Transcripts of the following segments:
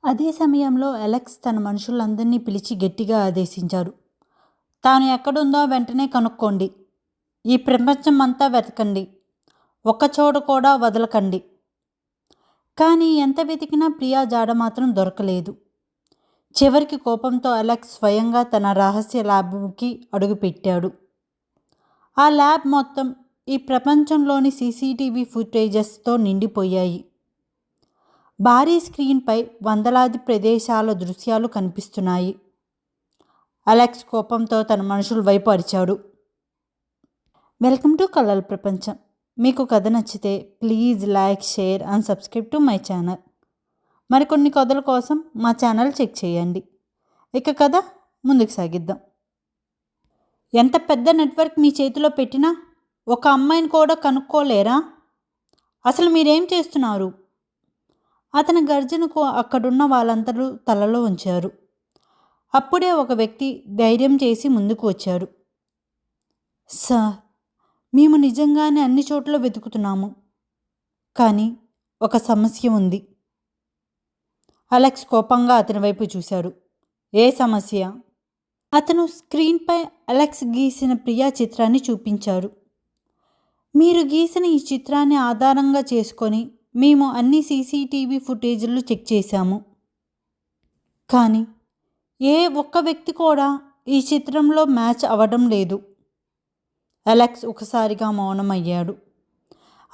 అదే సమయంలో అలెక్స్ తన మనుషులందరినీ పిలిచి గట్టిగా ఆదేశించాడు. తాను ఎక్కడుందో వెంటనే కనుక్కోండి. ఈ ప్రపంచమంతా వెతకండి. ఒక్కచోట కూడా వదలకండి. కానీ ఎంత వెతికినా ప్రియా జాడ మాత్రం దొరకలేదు. చివరికి కోపంతో అలెక్స్ స్వయంగా తన రహస్య ల్యాబ్కి అడుగుపెట్టాడు. ఆ ల్యాబ్ మొత్తం ఈ ప్రపంచంలోని సీసీటీవీ ఫుటేజెస్తో నిండిపోయాయి. భారీ స్క్రీన్పై వందలాది ప్రదేశాల దృశ్యాలు కనిపిస్తున్నాయి. అలెక్స్ కోపంతో తన మనుషుల వైపు అరిచాడు. వెల్కమ్ టు కలల ప్రపంచం. మీకు కథ నచ్చితే please like, share and subscribe to my channel. మరికొన్ని కథల కోసం మా ఛానల్ చెక్ చేయండి. ఇక కథ ముందుకు సాగిద్దాం. ఎంత పెద్ద నెట్వర్క్ మీ చేతిలో పెట్టినా ఒక అమ్మాయిని కూడా కనుక్కోలేరా? అసలు మీరేం చేస్తున్నారు? అతని గర్జనకు అక్కడున్న వాళ్ళందరూ తలలో ఉంచారు. అప్పుడే ఒక వ్యక్తి ధైర్యం చేసి ముందుకు వచ్చాడు. సార్, మేము నిజంగానే అన్ని చోట్ల వెతుకుతున్నాము, కానీ ఒక సమస్య ఉంది. అలెక్స్ కోపంగా అతని వైపు చూశాడు. ఏ సమస్య? అతను స్క్రీన్పై అలెక్స్ గీసిన ప్రియా చిత్రాన్ని చూపించాడు. మీరు గీసిన ఈ చిత్రాన్ని ఆధారంగా చేసుకొని మేము అన్ని సీసీటీవీ ఫుటేజీలు చెక్ చేశాము, కానీ ఏ ఒక్క వ్యక్తి కూడా ఈ చిత్రంలో మ్యాచ్ అవ్వడం లేదు. అలెక్స్ ఒకసారిగా మౌనమయ్యాడు.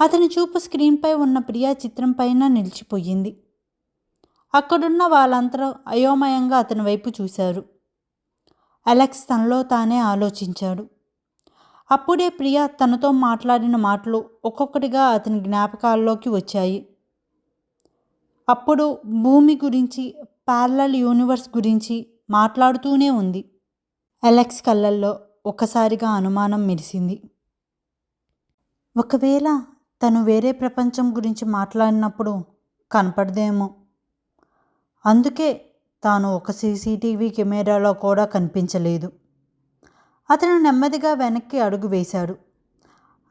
అతని చూపు స్క్రీన్పై ఉన్న ప్రియా చిత్రం పైన నిలిచిపోయింది. అక్కడున్న వాళ్ళందరూ అయోమయంగా అతని వైపు చూశారు. అలెక్స్ తనలో తానే ఆలోచించాడు. అప్పుడే ప్రియా తనతో మాట్లాడిన మాటలు ఒక్కొక్కటిగా అతని జ్ఞాపకాల్లోకి వచ్చాయి. అప్పుడు భూమి గురించి, ప్యారలల్ యూనివర్స్ గురించి మాట్లాడుతూనే ఉంది. అలెక్స్ కళ్ళల్లో ఒక్కసారిగా అనుమానం మెరిసింది. ఒకవేళ తను వేరే ప్రపంచం గురించి మాట్లాడినప్పుడు కనపడదేమో. అందుకే తాను ఒక సీసీటీవీ కెమెరాలో కూడా కనిపించలేదు. అతను నెమ్మదిగా వెనక్కి అడుగు వేశాడు.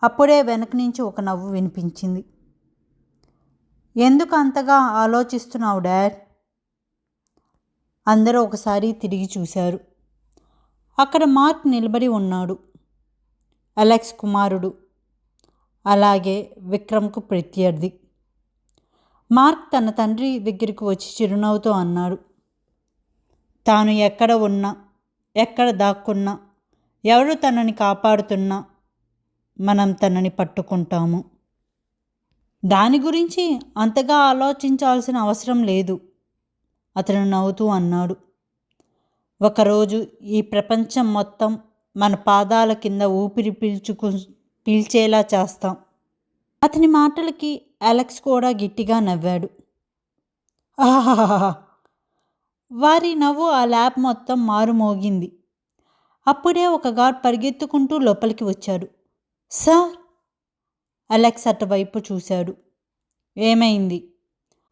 అప్పుడే వెనక నుంచి ఒక నవ్వు వినిపించింది. ఎందుకు అంతగా ఆలోచిస్తున్నావు డాడ్? అందరూ ఒకసారి తిరిగి చూశారు. అక్కడ మార్క్ నిలబడి ఉన్నాడు. అలెక్స్ కుమారుడు, అలాగే విక్రమ్కు ప్రత్యర్థి. మార్క్ తన తండ్రి దగ్గరికి వచ్చి చిరునవ్వుతో అన్నాడు, తాను ఎక్కడ ఉన్నా, ఎక్కడ దాక్కున్నా, ఎవరు తనని కాపాడుతున్నా మనం తనని పట్టుకుంటాము. దాని గురించి అంతగా ఆలోచించాల్సిన అవసరం లేదు, అతను నవ్వుతూ అన్నాడు. ఒకరోజు ఈ ప్రపంచం మొత్తం మన పాదాల కింద ఊపిరి పీల్చేలా చేస్తాం. అతని మాటలకి అలెక్స్ కూడా గట్టిగా నవ్వాడు. ఆహాహా! వారి నవ్వు ఆ ల్యాబ్ మొత్తం మారుమోగింది. అప్పుడే ఒక గార్డ్ పరిగెత్తుకుంటూ లోపలికి వచ్చాడు. సార్! అలెక్స్ అటువైపు చూశాడు. ఏమైంది?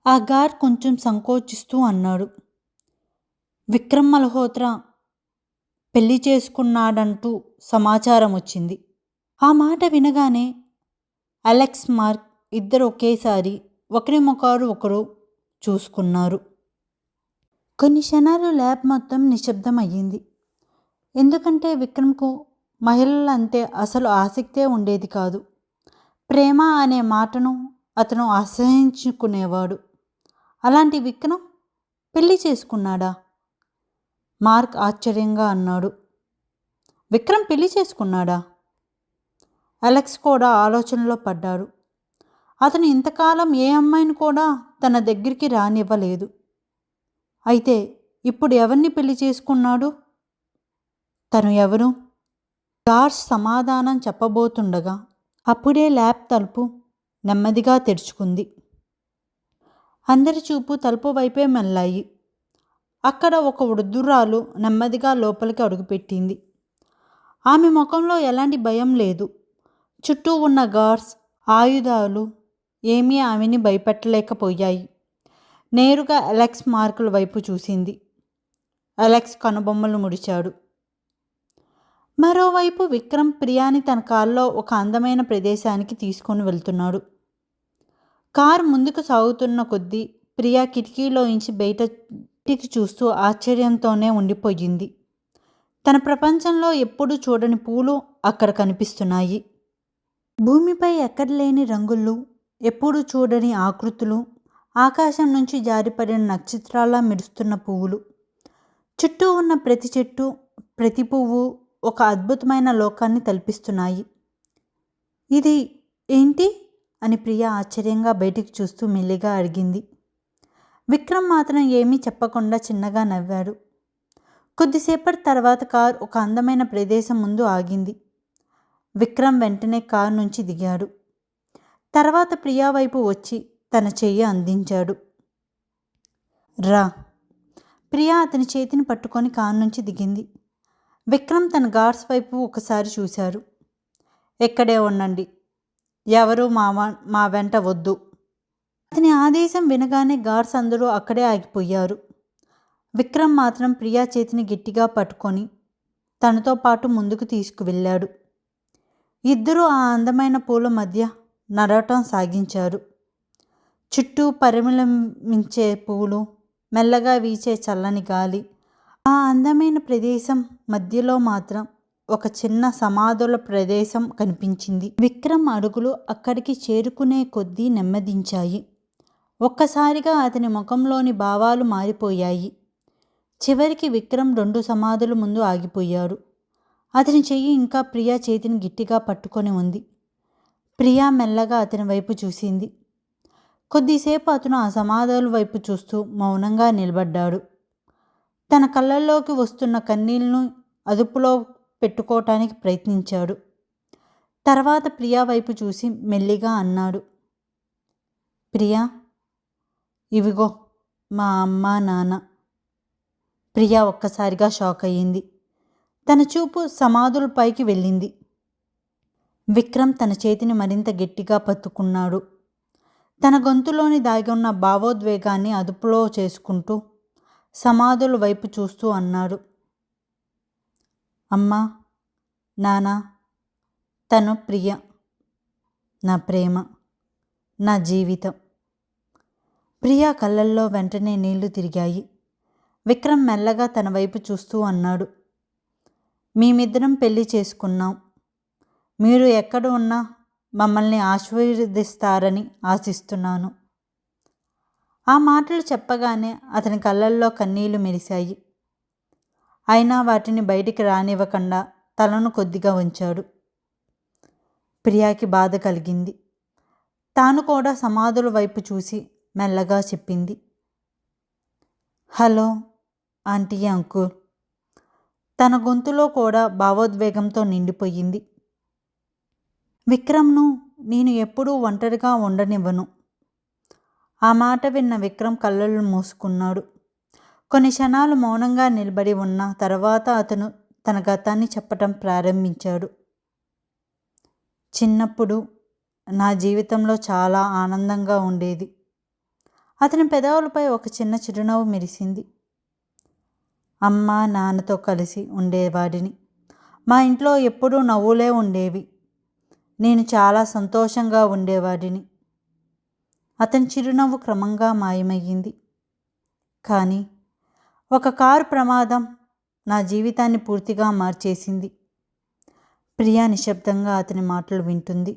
ఆ గార్డ్ కొంచెం సంకోచిస్తూ అన్నాడు. విక్రమ్ మల్హోత్రా పెళ్లి చేసుకున్నాడంటూ సమాచారం వచ్చింది. ఆ మాట వినగానే అలెక్స్, మార్క్ ఇద్దరు ఒకేసారి ఒకరి ముఖాలు ఒకరు చూసుకున్నారు. కొన్ని క్షణాలు ల్యాబ్ మొత్తం నిశ్శబ్దం అయ్యింది. ఎందుకంటే విక్రమ్కు మహిళలంటే అసలు ఆసక్తే ఉండేది కాదు. ప్రేమ అనే మాటను అతను అసహించుకునేవాడు. అలాంటి విక్రమ్ పెళ్లి చేసుకున్నాడా? మార్క్ ఆశ్చర్యంగా అన్నాడు. విక్రమ్ పెళ్లి చేసుకున్నాడా? అలెక్స్ కూడా ఆలోచనలో పడ్డాడు. అతను ఇంతకాలం ఏ అమ్మాయిని కూడా తన దగ్గరికి రానివ్వలేదు. అయితే ఇప్పుడు ఎవరిని పెళ్లి చేసుకున్నాడు? తను ఎవరు? గార్డ్ సమాధానం చెప్పబోతుండగా అప్పుడే ల్యాబ్ తలుపు నెమ్మదిగా తెరుచుకుంది. అందరి చూపు తలుపు వైపే మళ్ళాయి. అక్కడ ఒక వృద్ధురాలు నెమ్మదిగా లోపలికి అడుగుపెట్టింది. ఆమె ముఖంలో ఎలాంటి భయం లేదు. చుట్టూ ఉన్న గార్డ్స్, ఆయుధాలు ఏమీ ఆమెని భయపెట్టలేకపోయాయి. నేరుగా అలెక్స్, మార్కుల వైపు చూసింది. అలెక్స్ కనుబొమ్మలు ముడిచాడు. మరోవైపు విక్రమ్ ప్రియాని తన కారులో ఒక అందమైన ప్రదేశానికి తీసుకొని వెళ్తున్నాడు. కారు ముందుకు సాగుతున్న కొద్దీ ప్రియా కిటికీలోంచి బయటికి చూస్తూ ఆశ్చర్యంతోనే ఉండిపోయింది. తన ప్రపంచంలో ఎప్పుడూ చూడని పూలు అక్కడ కనిపిస్తున్నాయి. భూమిపై ఎక్కడలేని రంగులు, ఎప్పుడూ చూడని ఆకృతులు, ఆకాశం నుంచి జారిపడిన నక్షత్రాల్లా మెరుస్తున్న పువ్వులు. చుట్టూ ఉన్న ప్రతి చెట్టు, ప్రతి పువ్వు ఒక అద్భుతమైన లోకాన్ని తలపిస్తున్నాయి. ఇది ఏంటి అని ప్రియ ఆశ్చర్యంగా బయటికి చూస్తూ మెల్లిగా అడిగింది. విక్రమ్ మాత్రం ఏమీ చెప్పకుండా చిన్నగా నవ్వాడు. కొద్దిసేపటి తర్వాత కారు ఒక అందమైన ప్రదేశం ముందు ఆగింది. విక్రమ్ వెంటనే కారు నుంచి దిగాడు. తర్వాత ప్రియా వైపు వచ్చి తన చెయ్యి అందించాడు. రా. ప్రియా అతని చేతిని పట్టుకొని కారు నుంచి దిగింది. విక్రమ్ తన గార్డ్స్ వైపు ఒకసారి చూశారు. ఎక్కడే ఉండండి, ఎవరూ మా వెంట వద్దు. అతని ఆదేశం వినగానే గార్డ్స్ అందరూ అక్కడే ఆగిపోయారు. విక్రమ్ మాత్రం ప్రియా చేతిని గట్టిగా పట్టుకొని తనతో పాటు ముందుకు తీసుకువెళ్ళాడు. ఇద్దరూ ఆ అందమైన పూల మధ్య నడవటం సాగించారు. చుట్టూ పరిమళించే పూలు, మెల్లగా వీచే చల్లని గాలి. ఆ అందమైన ప్రదేశం మధ్యలో మాత్రం ఒక చిన్న సమాధుల ప్రదేశం కనిపించింది. విక్రమ్ అడుగులు అక్కడికి చేరుకునే కొద్దీ నెమ్మదించాయి. ఒక్కసారిగా అతని ముఖంలోని భావాలు మారిపోయాయి. చివరికి విక్రమ్ 2 సమాధుల ముందు ఆగిపోయాడు. అతని చెయ్యి ఇంకా ప్రియా చేతిని గట్టిగా పట్టుకొని ఉంది. ప్రియా మెల్లగా అతని వైపు చూసింది. కొద్దిసేపు అతను ఆ సమాధుల వైపు చూస్తూ మౌనంగా నిలబడ్డాడు. తన కళ్ళల్లోకి వస్తున్న కన్నీళ్లను అదుపులో పెట్టుకోవటానికి ప్రయత్నించాడు. తర్వాత ప్రియా వైపు చూసి మెల్లిగా అన్నాడు. ప్రియా, ఇవిగో మా అమ్మ నాన్న. ప్రియా ఒక్కసారిగా షాక్ అయ్యింది. తన చూపు సమాధుల పైకి వెళ్ళింది. విక్రమ్ తన చేతిని మరింత గట్టిగా పట్టుకున్నాడు. తన గొంతులోని దాగి ఉన్న భావోద్వేగాన్ని అదుపులో చేసుకుంటూ సమాధుల వైపు చూస్తూ అన్నాడు. అమ్మా, నాన్న, తను ప్రియ, నా ప్రేమ, నా జీవితం. ప్రియా కళ్ళల్లో వెంటనే నీళ్లు తిరిగాయి. విక్రమ్ మెల్లగా తన వైపు చూస్తూ అన్నాడు. మేమిద్దరం పెళ్లి చేసుకున్నాం. మీరు ఎక్కడ ఉన్నా మమ్మల్ని ఆశీర్వదిస్తారని ఆశిస్తున్నాను. ఆ మాటలు చెప్పగానే అతని కళ్ళల్లో కన్నీళ్లు మెరిశాయి. అయినా వాటిని బయటికి రానివ్వకుండా తలను కొద్దిగా ఉంచాడు. ప్రియాకి బాధ కలిగింది. తాను కూడా సమాధుల వైపు చూసి మెల్లగా చెప్పింది. Hello aunty, uncle. తన గొంతులో కూడా భావోద్వేగంతో నిండిపోయింది. విక్రమ్ను నేను ఎప్పుడూ ఒంటరిగా ఉండనివ్వను. ఆ మాట విన్న విక్రమ్ కళ్ళలు మూసుకున్నాడు. కొన్ని క్షణాలు మౌనంగా నిలబడి ఉన్న తర్వాత అతను తన గతాన్ని చెప్పటం ప్రారంభించాడు. చిన్నప్పుడు నా జీవితంలో చాలా ఆనందంగా ఉండేది. అతని పెదవులపై ఒక చిన్న చిరునవ్వు మెరిసింది. అమ్మ నాన్నతో కలిసి ఉండేవాడిని. మా ఇంట్లో ఎప్పుడూ నవ్వులే ఉండేవి. నేను చాలా సంతోషంగా ఉండేవాడిని. అతని చిరునవ్వు క్రమంగా మాయమయ్యింది. కానీ ఒక కారు ప్రమాదం నా జీవితాన్ని పూర్తిగా మార్చేసింది. ప్రియా నిశ్శబ్దంగా అతని మాటలు వింటుంది.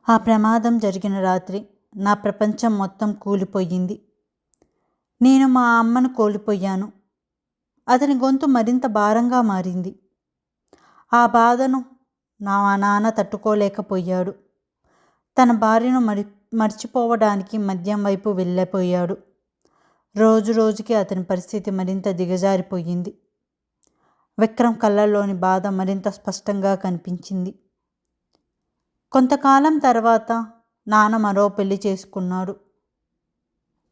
ఆ ప్రమాదం జరిగిన రాత్రి నా ప్రపంచం మొత్తం కూలిపోయింది. నేను మా అమ్మను కోల్పోయాను. అతని గొంతు మరింత భారంగా మారింది. ఆ బాధను నా నాన్న తట్టుకోలేకపోయాడు. తన భార్యను మర్చిపోవడానికి మద్యం వైపు వెళ్ళిపోయాడు. రోజు రోజుకి అతని పరిస్థితి మరింత దిగజారిపోయింది. విక్రమ్ కళ్ళల్లోని బాధ మరింత స్పష్టంగా కనిపించింది. కొంతకాలం తర్వాత నాన్న మరో పెళ్లి చేసుకున్నాడు.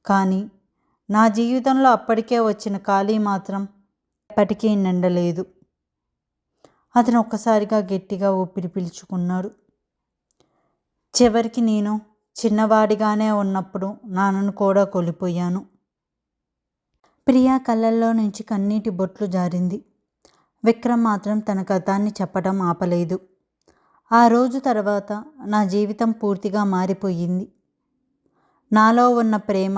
కానీ నా జీవితంలో అప్పటికే వచ్చిన ఖాళీ మాత్రం ఎప్పటికీ నిండలేదు. అతను ఒక్కసారిగా గట్టిగా ఊపిరి పీల్చుకున్నాడు. చివరికి నేను చిన్నవాడిగానే ఉన్నప్పుడు నాన్నను కూడా కోల్పోయాను. ప్రియా కళ్ళల్లో నుంచి కన్నీటి బొట్లు జారింది. విక్రమ్ మాత్రం తన గతాన్ని చెప్పడం ఆపలేదు. ఆ రోజు తర్వాత నా జీవితం పూర్తిగా మారిపోయింది. నాలో ఉన్న ప్రేమ,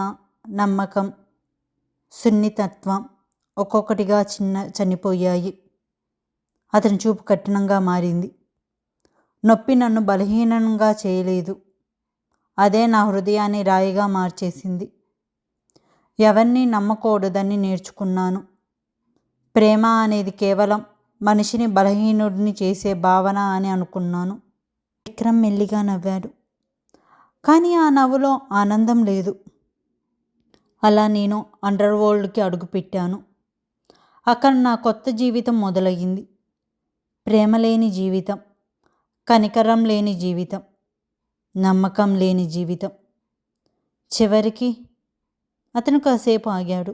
నమ్మకం, సున్నితత్వం ఒక్కొక్కటిగా చనిపోయాయి. అతని చూపు కఠినంగా మారింది. నొప్పి నన్ను బలహీనంగా చేయలేదు, అదే నా హృదయాన్ని రాయిగా మార్చేసింది. ఎవరిని నమ్మకూడదని నేర్చుకున్నాను. ప్రేమ అనేది కేవలం మనిషిని బలహీనుడిని చేసే భావన అని అనుకున్నాను. విక్రమ్ మెల్లిగా నవ్వాడు. కానీ ఆ నవ్వులో ఆనందం లేదు. అలా నేను అండర్ వరల్డ్కి అడుగుపెట్టాను. అక్కడ నా కొత్త జీవితం మొదలయ్యింది. ప్రేమ లేని జీవితం, కనికరం లేని జీవితం, నమ్మకం లేని జీవితం. చివరికి అతను కాసేపు ఆగాడు.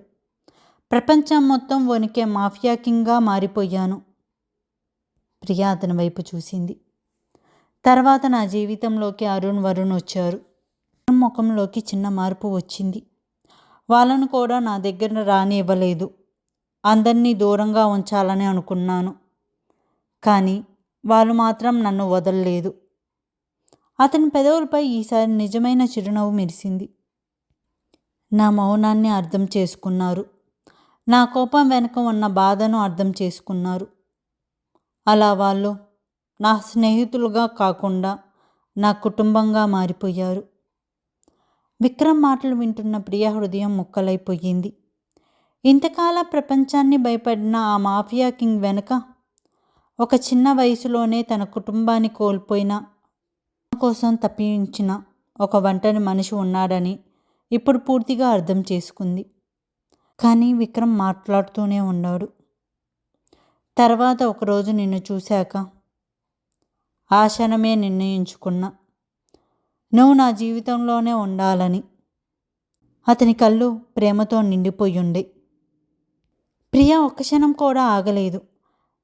ప్రపంచం మొత్తం వణికే మాఫియా కింగ్గా మారిపోయాను. ప్రియా అతని వైపు చూసింది. తర్వాత నా జీవితంలోకి వరుణ్ వచ్చారు. ముఖంలోకి చిన్న మార్పు వచ్చింది. వాళ్ళను కూడా నా దగ్గర రానివ్వలేదు. అందరినీ దూరంగా ఉంచాలని అనుకున్నాను, కానీ వాళ్ళు మాత్రం నన్ను వదలలేదు. అతని పెదవులపై ఈసారి నిజమైన చిరునవ్వు మెరిసింది. నా మౌనాన్ని అర్థం చేసుకున్నారు. నా కోపం వెనుక ఉన్న బాధను అర్థం చేసుకున్నారు. అలా వాళ్ళు నా స్నేహితులుగా కాకుండా నా కుటుంబంగా మారిపోయారు. విక్రమ్ మాటలు వింటున్న ప్రియా హృదయం ముక్కలైపోయింది. ఇంతకాలం ప్రపంచాన్ని భయపడిన ఆ మాఫియా కింగ్ వెనుక ఒక చిన్న వయసులోనే తన కుటుంబాన్ని కోల్పోయిన, కోసం తప్పించిన ఒక ఒంటరి మనిషి ఉన్నాడని ఇప్పుడు పూర్తిగా అర్థం చేసుకుంది. కానీ విక్రమ్ మాట్లాడుతూనే ఉన్నాడు. తర్వాత ఒకరోజు నిన్ను చూశాక ఆ క్షణమే నిర్ణయించుకున్నా, నువ్వు నా జీవితంలోనే ఉండాలని. అతని కళ్ళు ప్రేమతో నిండిపోయి ఉండే. ప్రియా ఒక్క క్షణం కూడా ఆగలేదు.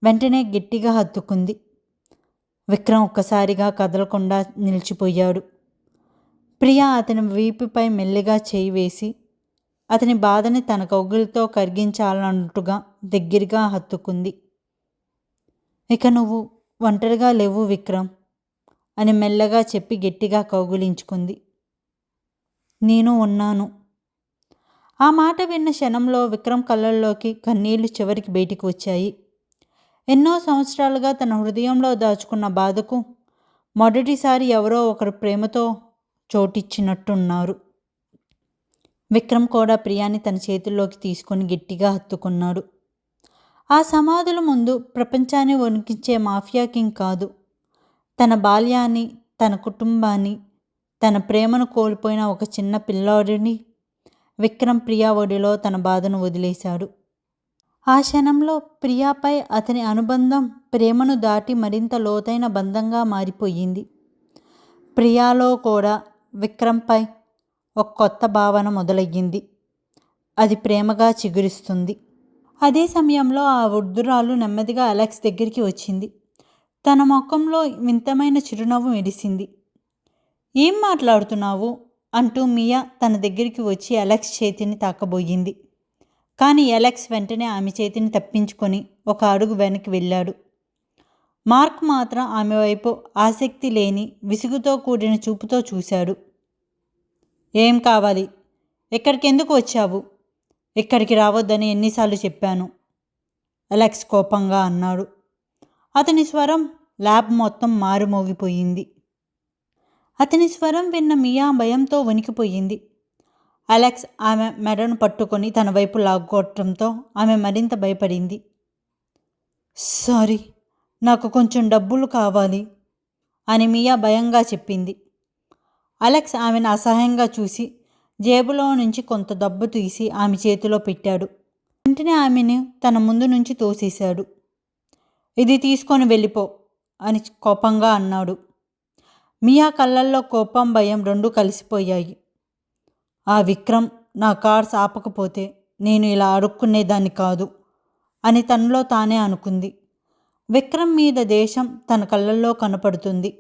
వెంటనే గట్టిగా హత్తుకుంది. విక్రమ్ ఒక్కసారిగా కదలకుండా నిలిచిపోయాడు. ప్రియా అతని వీపుపై మెల్లిగా చేయి వేసి అతని బాధని తన కౌగిలితో కరిగించాలన్నట్టుగా దగ్గరగా హత్తుకుంది. ఇక నువ్వు ఒంటరిగా లేవు విక్రమ్ అని మెల్లగా చెప్పి గట్టిగా కౌగిలించుకుంది. నేను ఉన్నాను. ఆ మాట విన్న క్షణంలో విక్రమ్ కళ్ళల్లోకి కన్నీళ్లు చివరికి బయటికి వచ్చాయి. ఎన్నో సంవత్సరాలుగా తన హృదయంలో దాచుకున్న బాధకు మొదటిసారి ఎవరో ఒకరు ప్రేమతో చోటిచ్చినట్టున్నారు. విక్రమ్ కూడా ప్రియాని తన చేతుల్లోకి తీసుకొని గట్టిగా హత్తుకున్నాడు. ఆ సమాధుల ముందు ప్రపంచాన్ని వణికించే మాఫియా కింగ్ కాదు, తన బాల్యాన్ని, తన కుటుంబాన్ని, తన ప్రేమను కోల్పోయిన ఒక చిన్న పిల్లాడిని విక్రమ్ ప్రియా ఒడిలో తన బాధను వదిలేశాడు. ఆ క్షణంలో ప్రియాపై అతని అనుబంధం ప్రేమను దాటి మరింత లోతైన బంధంగా మారిపోయింది. ప్రియాలో కూడా విక్రమ్పై ఒక కొత్త భావన మొదలయ్యింది. అది ప్రేమగా చిగురిస్తుంది. అదే సమయంలో ఆ వృద్ధురాలు నెమ్మదిగా అలెక్స్ దగ్గరికి వచ్చింది. తన ముఖంలో వింతమైన చిరునవ్వు మెరిసింది. ఏం మాట్లాడుతున్నావు అంటూ మియా తన దగ్గరికి వచ్చి అలెక్స్ చేతిని తాకబోయింది. కానీ అలెక్స్ వెంటనే ఆమె చేతిని తప్పించుకొని ఒక అడుగు వెనక్కి వెళ్ళాడు. మార్క్ మాత్రం ఆమె వైపు ఆసక్తి లేని, విసుగుతో కూడిన చూపుతో చూశాడు. ఏం కావాలి? ఇక్కడికి ఎందుకు వచ్చావు? ఇక్కడికి రావద్దని ఎన్నిసార్లు చెప్పాను, అలెక్స్ కోపంగా అన్నాడు. అతని స్వరం ల్యాబ్ మొత్తం మారుమోగిపోయింది. అతని స్వరం విన్న మియా భయంతో వణికిపోయింది. అలెక్స్ ఆమె మెడను పట్టుకొని తన వైపు లాక్కోవటంతో ఆమె మరింత భయపడింది. సారీ, నాకు కొంచెం డబ్బులు కావాలి అని మియా భయంగా చెప్పింది. అలెక్స్ ఆమెను అసహ్యంగా చూసి జేబులో నుంచి కొంత డబ్బు తీసి ఆమె చేతిలో పెట్టాడు. వెంటనే ఆమెను తన ముందు నుంచి తోసేశాడు. ఇది తీసుకొని వెళ్ళిపో అని కోపంగా అన్నాడు. మియా కళ్ళల్లో కోపం, భయం రెండూ కలిసిపోయాయి. ఆ విక్రమ్ నా కార్స్ ఆపకపోతే నేను ఇలా అడుక్కునేదాన్ని కాదు అని తనలో తానే అనుకుంది. విక్రమ్ మీద దేశం తన కళ్ళల్లో కనపడుతుంది.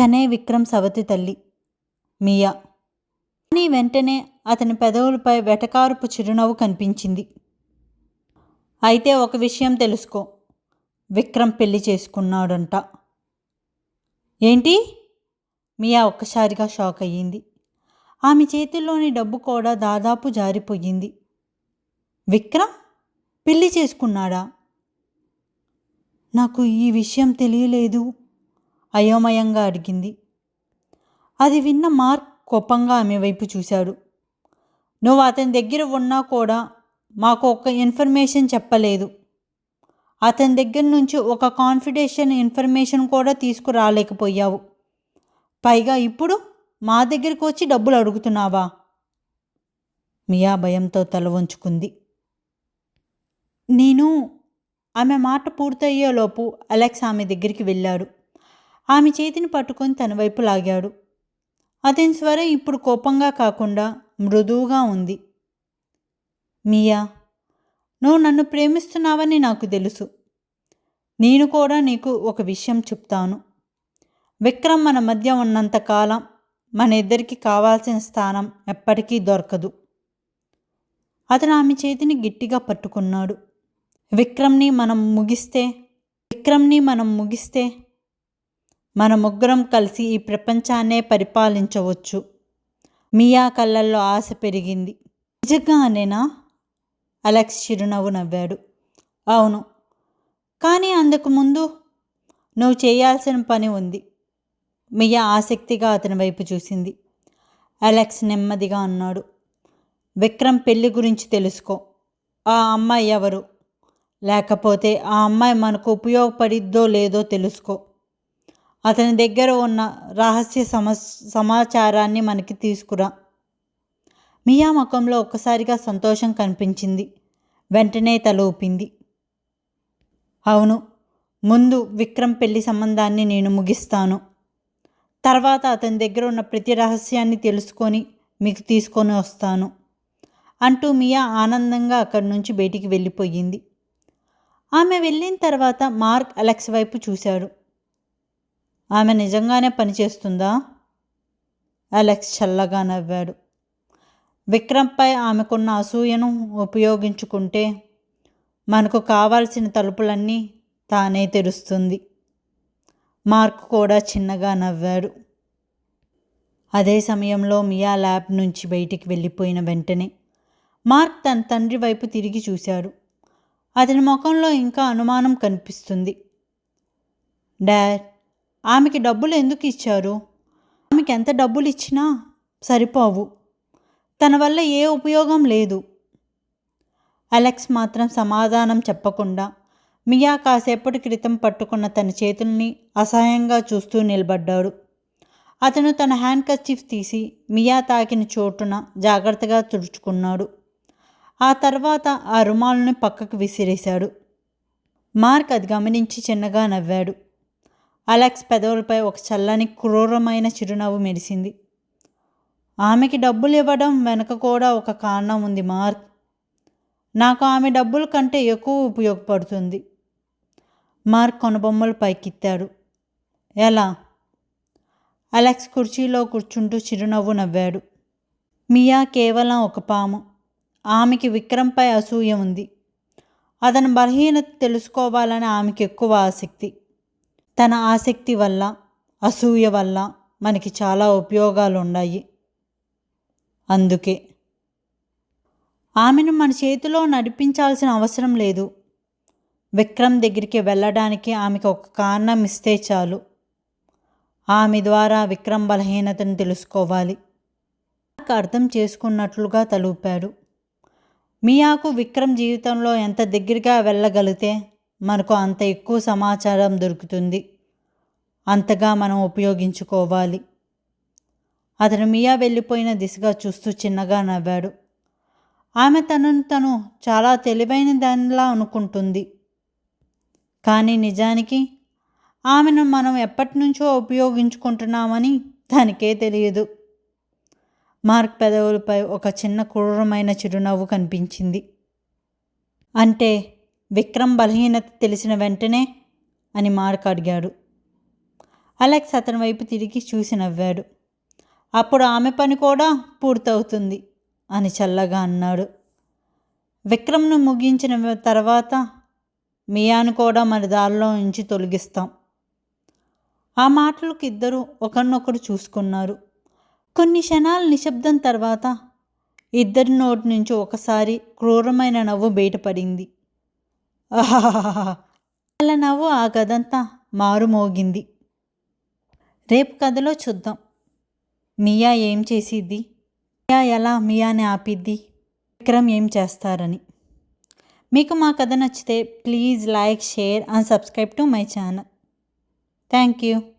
తనే విక్రమ్ సవతి తల్లి మియా. కానీ వెంటనే అతని పెదవులపై వెటకారపు చిరునవ్వు కనిపించింది. అయితే ఒక విషయం తెలుసుకో, విక్రమ్ పెళ్లి చేసుకున్నాడంట. ఏంటి? మియా ఒక్కసారిగా షాక్ అయ్యింది. ఆమె చేతుల్లోని డబ్బు కూడా దాదాపు జారిపోయింది. విక్రమ్ పెళ్లి చేసుకున్నాడా? నాకు ఈ విషయం తెలియలేదు, అయోమయంగా అడిగింది. అది విన్న మార్క్ కోపంగా ఆమె వైపు చూశాడు. నువ్వు అతని దగ్గర ఉన్నా కూడా మాకు ఒక ఇన్ఫర్మేషన్ చెప్పలేదు. అతని దగ్గర నుంచి ఒక కాన్ఫిడెన్షియల్ ఇన్ఫర్మేషన్ కూడా తీసుకురాలేకపోయావు. పైగా ఇప్పుడు మా దగ్గరికి వచ్చి డబ్బులు అడుగుతున్నావా? మియా భయంతో తల వంచుకుంది. నేను ఆమె మాట పూర్తయ్యేలోపు అలెక్స్ ఆమె దగ్గరికి వెళ్ళాడు. ఆమె చేతిని పట్టుకొని తన వైపు లాగాడు. అతని స్వరం ఇప్పుడు కోపంగా కాకుండా మృదువుగా ఉంది. మియా, నువ్వు నన్ను ప్రేమిస్తున్నావని నాకు తెలుసు. నేను కూడా నీకు ఒక విషయం చెప్తాను. విక్రమ్ మన మధ్య ఉన్నంతకాలం మన ఇద్దరికి కావాల్సిన స్థానం ఎప్పటికీ దొరకదు. అతను ఆమె చేతిని గట్టిగా పట్టుకున్నాడు. విక్రమ్ని మనం ముగిస్తే మన ముగ్గురం కలిసి ఈ ప్రపంచాన్నే పరిపాలించవచ్చు. మియా కళ్ళల్లో ఆశ పెరిగింది. నిజంగానేనా? అలెక్స్ చిరునవ్వు నవ్వాడు. అవును, కానీ అందుకు ముందు నువ్వు చేయాల్సిన పని ఉంది. మియా ఆసక్తిగా అతని వైపు చూసింది. అలెక్స్ నెమ్మదిగా అన్నాడు. విక్రమ్ పెళ్లి గురించి తెలుసుకో. ఆ అమ్మాయి ఎవరు, లేకపోతే ఆ అమ్మాయి మనకు ఉపయోగపడిద్దో లేదో తెలుసుకో. అతని దగ్గర ఉన్న రహస్య సమాచారాన్ని మనకి తీసుకురా. మియా ముఖంలో ఒక్కసారిగా సంతోషం కనిపించింది. వెంటనే తల ఊపింది. అవును, ముందు విక్రమ్ పెళ్లి సంబంధాన్ని నేను ముగిస్తాను. తర్వాత అతని దగ్గర ఉన్న ప్రతి రహస్యాన్ని తెలుసుకొని మీకు తీసుకొని వస్తాను అంటూ మియా ఆనందంగా అక్కడి నుంచి బయటికి వెళ్ళిపోయింది. ఆమె వెళ్ళిన తర్వాత మార్క్ అలెక్స్ వైపు చూశాడు. ఆమె నిజంగానే పనిచేస్తుందా? అలెక్స్ చల్లగా నవ్వాడు. విక్రమ్పై ఆమెకున్న అసూయను ఉపయోగించుకుంటే మనకు కావాల్సిన తలుపులన్నీ తానే తెరుస్తుంది. మార్క్ కూడా చిన్నగా నవ్వాడు. అదే సమయంలో మియా ల్యాబ్ నుంచి బయటికి వెళ్ళిపోయిన వెంటనే మార్క్ తన తండ్రి వైపు తిరిగి చూశాడు. అతని ముఖంలో ఇంకా అనుమానం కనిపిస్తుంది. డాడ్, ఆమెకి డబ్బులు ఎందుకు ఇచ్చారు? ఆమెకి ఎంత డబ్బులు ఇచ్చినా సరిపోవు. తన వల్ల ఏ ఉపయోగం లేదు. అలెక్స్ మాత్రం సమాధానం చెప్పకుండా మియా కాసేపటి క్రితం పట్టుకున్న తన చేతుల్ని అసహ్యంగా చూస్తూ నిలబడ్డాడు. అతను తన హ్యాండ్ కర్చీఫ్ తీసి మియా తాకిన చోటున జాగ్రత్తగా తుడుచుకున్నాడు. ఆ తర్వాత ఆ రుమాలుని పక్కకు విసిరేశాడు. మార్క్ అది గమనించి చిన్నగా నవ్వాడు. అలెక్స్ పెదవులపై ఒక చల్లని క్రూరమైన చిరునవ్వు మెరిసింది. ఆమెకి డబ్బులు ఇవ్వడం వెనక కూడా ఒక కారణం ఉంది మార్క్. నాకు ఆమె డబ్బుల కంటే ఎక్కువ ఉపయోగపడుతుంది. మార్క్ కొనబొమ్మలు పైకెత్తాడు. ఎలా? అలెక్స్ కుర్చీలో కూర్చుంటూ చిరునవ్వు నవ్వాడు. మియా కేవలం ఒక పాము. ఆమెకి విక్రమ్పై అసూయ ఉంది. అతని బలహీనత తెలుసుకోవాలని ఆమెకి ఎక్కువ ఆసక్తి. తన ఆసక్తి వల్ల, అసూయ వల్ల మనకి చాలా ఉపయోగాలు ఉన్నాయి. అందుకే ఆమెను మన చేతిలో నడిపించాల్సిన అవసరం లేదు. విక్రమ్ దగ్గరికి వెళ్ళడానికి ఆమెకు ఒక కారణం ఇస్తే చాలు. ఆమె ద్వారా విక్రమ్ బలహీనతను తెలుసుకోవాలి. నాకు అర్థం చేసుకున్నట్లుగా తలూపాడు. మియాకు విక్రమ్ జీవితంలో ఎంత దగ్గరగా వెళ్ళగలిగితే మనకు అంత ఎక్కువ సమాచారం దొరుకుతుంది. అంతగా మనం ఉపయోగించుకోవాలి. అతను మియా వెళ్ళిపోయిన దిశగా చూస్తూ చిన్నగా నవ్వాడు. ఆమె తను చాలా తెలివైన దానిలా అనుకుంటుంది. కానీ నిజానికి ఆమెను మనం ఎప్పటి నుంచో ఉపయోగించుకుంటున్నామని దానికే తెలియదు. మార్క్ పెదవులపై ఒక చిన్న క్రూరమైన చిరునవ్వు కనిపించింది. అంటే విక్రమ్ బలహీనత తెలిసిన వెంటనే అని మార్క్ అడిగాడు. అలెక్స్ అతని వైపు తిరిగి చూసి నవ్వాడు. అప్పుడు ఆమె పని కూడా పూర్తవుతుంది అని చల్లగా అన్నాడు. విక్రమ్ను ముగించిన తర్వాత మియాను కూడా మన దారిలో నుంచి తొలగిస్తాం. ఆ మాటలకు ఇద్దరు ఒకరినొకరు చూసుకున్నారు. కొన్ని క్షణాల నిశ్శబ్దం తర్వాత ఇద్దరి నోటి నుంచి ఒకసారి క్రూరమైన నవ్వు బయటపడింది. ఆహాహాహా! వాళ్ళ నవ్వు ఆ గదంతా మారుమోగింది. రేపు కథలో చూద్దాం మియా ఏం చేసిద్ది, మియా ఎలా మియాని ఆపిద్ది, విక్రమ్ ఏం చేస్తారని. మీకు మా కథ నచ్చితే please like, share and subscribe to my channel. Thank you.